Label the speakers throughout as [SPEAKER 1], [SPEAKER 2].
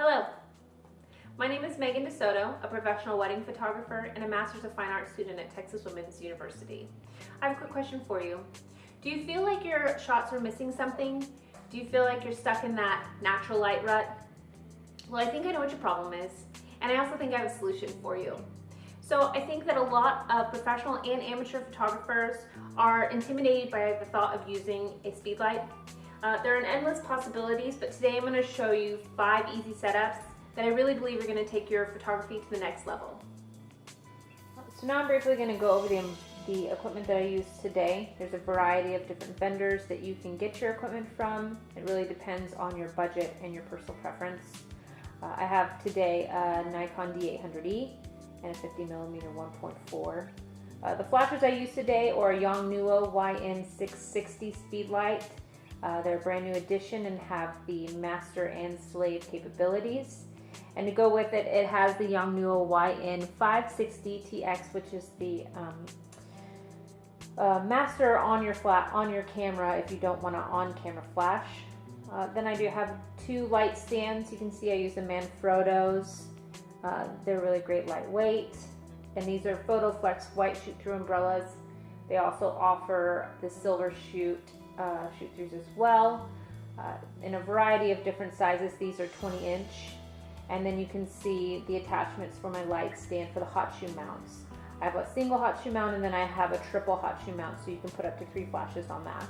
[SPEAKER 1] Hello, my name is Megan DeSoto, a professional wedding photographer and a Master's of Fine Arts student at Texas Women's University. I have a quick question for you. Do you feel like your shots are missing something? Do you feel like you're stuck in that natural light rut? Well, I think I know what your problem is, and I also think I have a solution for you. So I think that a lot of professional and amateur photographers are intimidated by the thought of using a speed light. There are endless possibilities, but today I'm going to show you 5 easy setups that I really believe are going to take your photography to the next level. So now I'm briefly going to go over the equipment that I use today. There's a variety of different vendors that you can get your equipment from. It really depends on your budget and your personal preference. I have today a Nikon D800E and a 50mm 1.4. The flashes I use today are a Yongnuo YN660 speed light. They're a brand new edition and have the master and slave capabilities. And to go with it, it has the Yongnuo YN560TX, which is the master on your camera if you don't want an on-camera flash. Then I do have 2 light stands. You can see I use the Manfrottos. They're really great, lightweight. And these are PhotoFlex white shoot-through umbrellas. They also offer the silver shoot-throughs as well, in a variety of different sizes. These are 20-inch. And then you can see the attachments for my light stand for the hot shoe mounts. I have a single hot shoe mount, and then I have a triple hot shoe mount, so you can put up to 3 flashes on that.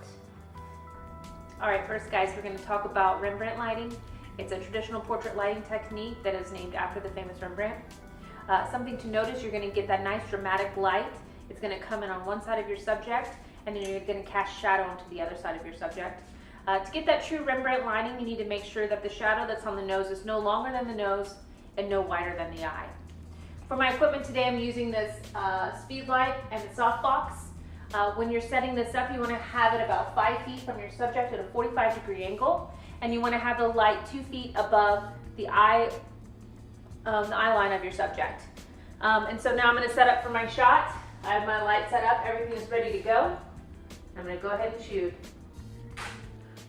[SPEAKER 1] Alright, first guys, we're going to talk about Rembrandt lighting. It's a traditional portrait lighting technique that is named after the famous Rembrandt. Something to notice, you're going to get that nice dramatic light. It's going to come in on one side of your subject, and then you're going to cast shadow onto the other side of your subject. To get that true Rembrandt lighting, you need to make sure that the shadow that's on the nose is no longer than the nose and no wider than the eye. For my equipment today, I'm using this speed light and the softbox. When you're setting this up, you want to have it about 5 feet from your subject at a 45-degree angle, and you want to have the light 2 feet above the eye line of your subject. And so now I'm going to set up for my shot. I have my light set up, everything is ready to go. I'm going to go ahead and shoot.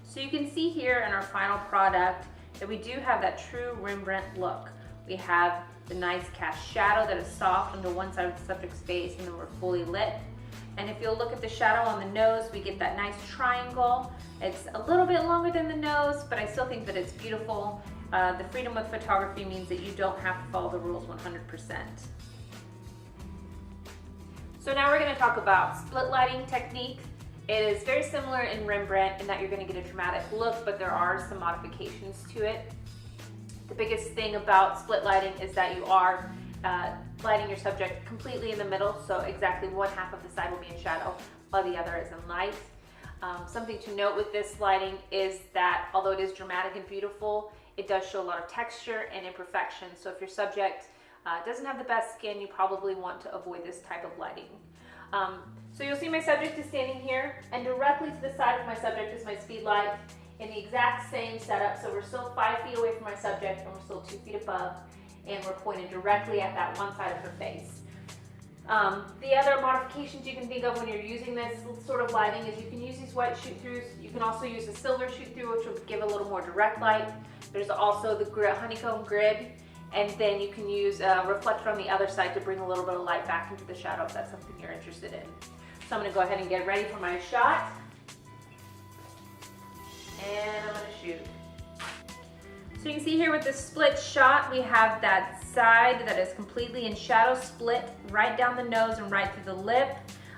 [SPEAKER 1] So you can see here in our final product that we do have that true Rembrandt look. We have the nice cast shadow that is soft onto one side of the subject's face, and then we're fully lit. And if you'll look at the shadow on the nose, we get that nice triangle. It's a little bit longer than the nose, but I still think that it's beautiful. The freedom of photography means that you don't have to follow the rules 100%. So now we're going to talk about split lighting technique. It is very similar in Rembrandt in that you're going to get a dramatic look, but there are some modifications to it. The biggest thing about split lighting is that you are lighting your subject completely in the middle, so exactly one half of the side will be in shadow while the other is in light. Something to note with this lighting is that although it is dramatic and beautiful, it does show a lot of texture and imperfection. So if your subject doesn't have the best skin, you probably want to avoid this type of lighting. So you'll see my subject is standing here, and directly to the side of my subject is my speed light in the exact same setup. So we're still 5 feet away from my subject, and we're still 2 feet above, and we're pointed directly at that one side of her face. The other modifications you can think of when you're using this sort of lighting is you can use these white shoot-throughs. You can also use a silver shoot-through, which will give a little more direct light. There's also the honeycomb grid, and then you can use a reflector on the other side to bring a little bit of light back into the shadow if that's something you're interested in. So I'm going to go ahead and get ready for my shot, and I'm going to shoot. So you can see here with this split shot, we have that side that is completely in shadow, split right down the nose and right through the lip.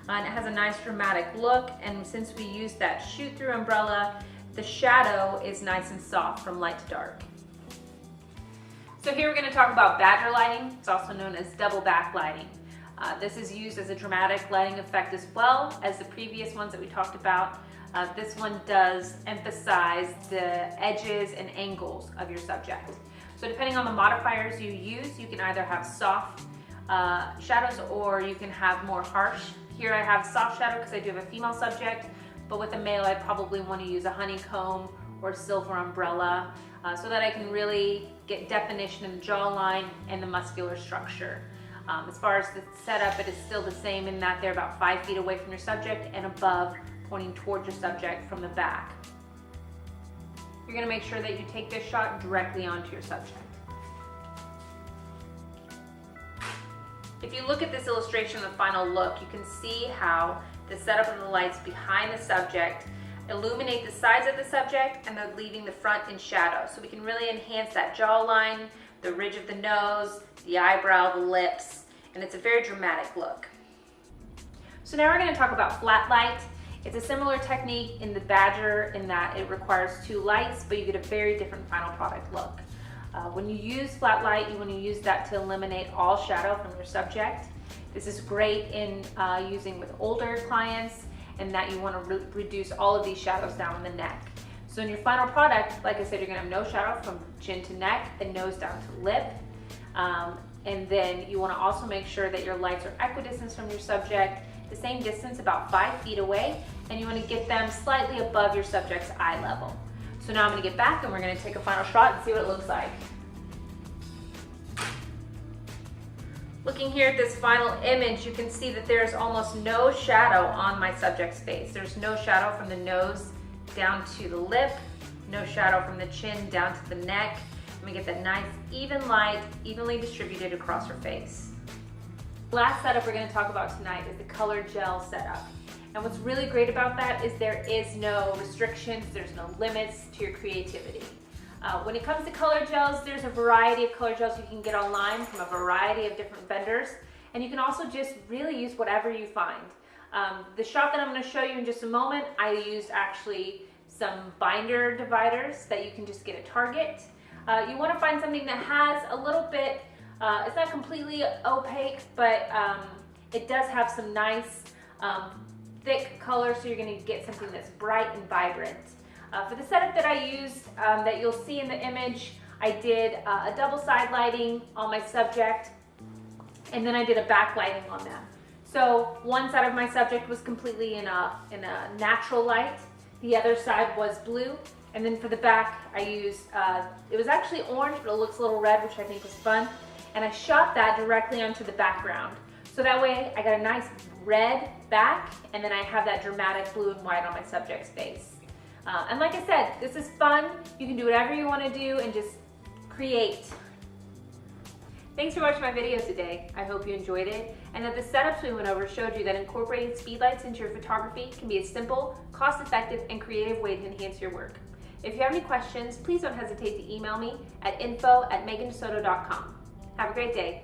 [SPEAKER 1] And it has a nice dramatic look, and since we used that shoot-through umbrella, the shadow is nice and soft from light to dark. So here we're going to talk about badger lighting. It's also known as double back lighting. This is used as a dramatic lighting effect as well as the previous ones that we talked about. This one does emphasize the edges and angles of your subject. So depending on the modifiers you use, you can either have soft shadows or you can have more harsh. Here I have soft shadow because I do have a female subject, but with a male I'd probably want to use a honeycomb or silver umbrella so that I can really get definition in the jawline and the muscular structure. As far as the setup, it is still the same in that they're about 5 feet away from your subject and above, pointing towards your subject from the back. You're going to make sure that you take this shot directly onto your subject. If you look at this illustration, the final look, you can see how the setup of the lights behind the subject illuminate the sides of the subject, and they're leaving the front in shadow. So we can really enhance that jawline, the ridge of the nose, the eyebrow, the lips, and it's a very dramatic look. So now we're going to talk about flat light. It's a similar technique in the Badger in that it requires 2 lights, but you get a very different final product look. When you use flat light, you want to use that to eliminate all shadow from your subject. This is great in using with older clients, and that you want to reduce all of these shadows down in the neck. So in your final product, like I said, you're going to have no shadow from chin to neck and nose down to lip. And then you want to also make sure that your lights are equidistant from your subject, the same distance, about 5 feet away, and you want to get them slightly above your subject's eye level. So now I'm going to get back and we're going to take a final shot and see what it looks like. Looking here at this final image, you can see that there's almost no shadow on my subject's face. There's no shadow from the nose down to the lip, no shadow from the chin down to the neck. And we get that nice even light, evenly distributed across her face. The last setup we're going to talk about tonight is the color gel setup. And what's really great about that is there is no restrictions, there's no limits to your creativity. When it comes to color gels, there's a variety of color gels you can get online from a variety of different vendors, and you can also just really use whatever you find. The shot that I'm going to show you in just a moment, I used actually some binder dividers that you can just get at Target. You want to find something that has a little bit, it's not completely opaque, but it does have some nice thick color, so you're going to get something that's bright and vibrant. For the setup that I used, that you'll see in the image, I did a double side lighting on my subject, and then I did a backlighting on them. So one side of my subject was completely in a natural light, the other side was blue, and then for the back I used, it was actually orange, but it looks a little red, which I think was fun, and I shot that directly onto the background. So that way I got a nice red back, and then I have that dramatic blue and white on my subject's face. And like I said, this is fun. You can do whatever you want to do and just create. Thanks for watching my video today. I hope you enjoyed it, and that the setups we went over showed you that incorporating speedlights into your photography can be a simple, cost-effective, and creative way to enhance your work. If you have any questions, please don't hesitate to email me at info@megandesoto.com. Have a great day.